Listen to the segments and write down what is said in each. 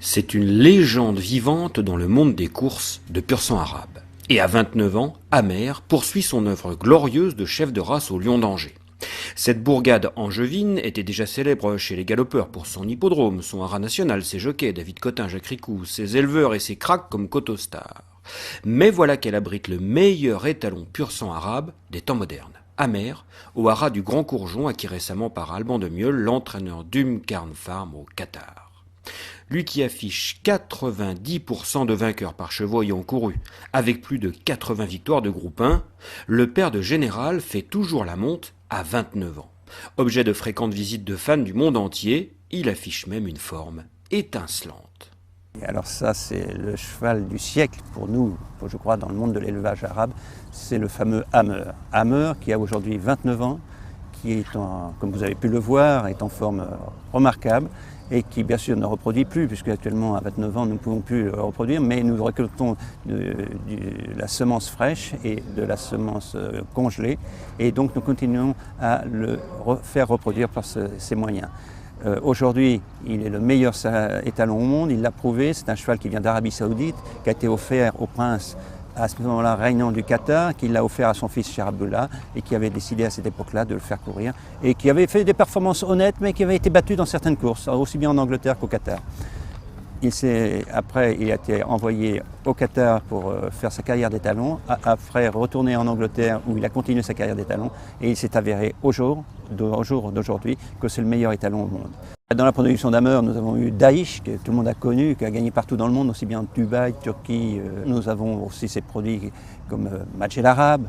C'est une légende vivante dans le monde des courses de pur sang arabe. Et à 29 ans, Amer poursuit son œuvre glorieuse de chef de race au Lion d'Angers. Cette bourgade angevine était déjà célèbre chez les galopeurs pour son hippodrome, son haras national, ses jockeys, David Cotin, Jacques Ricou, ses éleveurs et ses cracks comme Cotostar. Mais voilà qu'elle abrite le meilleur étalon pur sang arabe des temps modernes. Amer, au haras du Grand Courgeon, acquis récemment par Alban de Mieul, l'entraîneur d'Umcarn Farm au Qatar. Lui qui affiche 90% de vainqueurs par chevaux ayant couru, avec plus de 80 victoires de groupe 1, le père de Général fait toujours la monte à 29 ans. Objet de fréquentes visites de fans du monde entier, il affiche même une forme étincelante. Alors ça, c'est le cheval du siècle pour nous, je crois, dans le monde de l'élevage arabe, c'est le fameux Amer. Amer qui a aujourd'hui 29 ans, qui est, comme vous avez pu le voir, est en forme remarquable et qui bien sûr ne reproduit plus, puisque actuellement à 29 ans nous ne pouvons plus le reproduire, mais nous récoltons de la semence fraîche et de la semence congelée, et donc nous continuons à le faire reproduire par ces moyens. Aujourd'hui, il est le meilleur étalon au monde, il l'a prouvé, c'est un cheval qui vient d'Arabie Saoudite, qui a été offert au prince à ce moment-là régnant du Qatar, qui l'a offert à son fils Cher Abdullah et qui avait décidé à cette époque-là de le faire courir et qui avait fait des performances honnêtes mais qui avait été battu dans certaines courses, aussi bien en Angleterre qu'au Qatar. Après, il a été envoyé au Qatar pour faire sa carrière d'étalon, après retourner en Angleterre où il a continué sa carrière d'étalon et il s'est avéré au jour d'aujourd'hui que c'est le meilleur étalon au monde. Dans la production d'Amer, nous avons eu Daïch, que tout le monde a connu, qui a gagné partout dans le monde, aussi bien Dubaï, Turquie. Nous avons aussi ces produits comme Majel Arabe,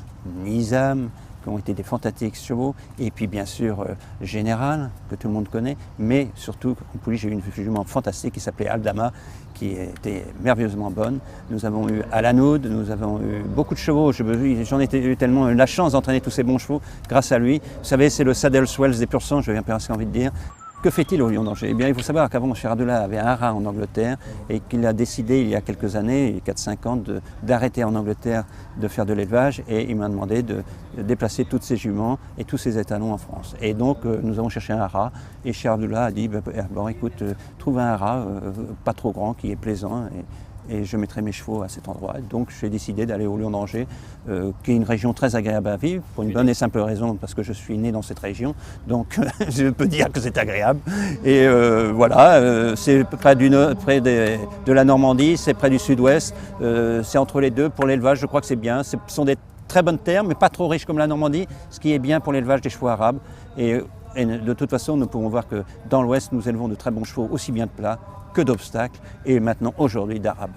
Nizam, qui ont été des fantastiques chevaux, et puis bien sûr Général, que tout le monde connaît, mais surtout en pouliche, j'ai eu une jument fantastique qui s'appelait Aldama, qui était merveilleusement bonne. Nous avons eu Alanoud, nous avons eu beaucoup de chevaux, j'en ai eu tellement la chance d'entraîner tous ces bons chevaux grâce à lui. Vous savez, c'est le Saddle Swells des pur sang, j'ai presque envie de dire. Que fait-il au Lion d'Angers? Eh bien, il faut savoir qu'avant, Cher Abdullah avait un haras en Angleterre et qu'il a décidé, il y a quelques années, 4-5 ans, d'arrêter en Angleterre de faire de l'élevage, et il m'a demandé de déplacer toutes ses juments et tous ses étalons en France. Et donc, nous avons cherché un haras et Cher Abdullah a dit, bon, écoute, trouve un haras pas trop grand, qui est plaisant, et je mettrai mes chevaux à cet endroit. Donc j'ai décidé d'aller au Lion d'Angers, qui est une région très agréable à vivre, pour une bonne et simple raison, parce que je suis né dans cette région, donc je peux dire que c'est agréable. Et voilà, c'est près de la Normandie, c'est près du sud-ouest, c'est entre les deux. Pour l'élevage, je crois que c'est bien. Ce sont des très bonnes terres, mais pas trop riches comme la Normandie, ce qui est bien pour l'élevage des chevaux arabes. Et de toute façon, nous pouvons voir que dans l'ouest, nous élevons de très bons chevaux, aussi bien de plat que d'obstacles, et maintenant, aujourd'hui, d'arabes.